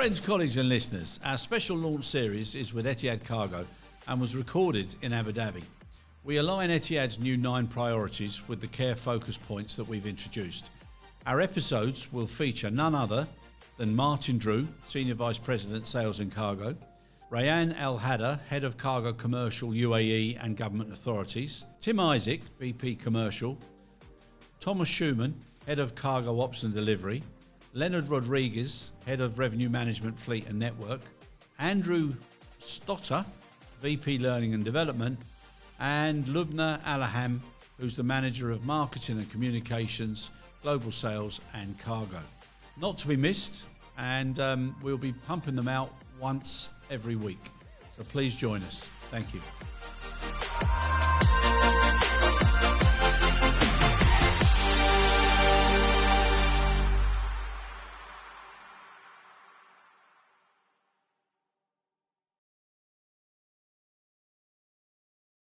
Friends, colleagues and listeners, our special launch series is with Etihad Cargo and was recorded in Abu Dhabi. We align Etihad's new 9 priorities with the care focus points that we've introduced. Our episodes will feature none other than Martin Drew, Senior Vice President Sales and Cargo, Rayan Al-Hada, Head of Cargo Commercial UAE and Government Authorities, Tim Isaac, VP Commercial, Thomas Schumann, Head of Cargo Ops and Delivery, Leonard Rodriguez, Head of Revenue Management Fleet and Network, Andrew Stotter, VP Learning and Development, and Lubna Alaham, who's the Manager of Marketing and Communications, Global Sales and Cargo. Not to be missed, and we'll be pumping them out once every week. So please join us. Thank you.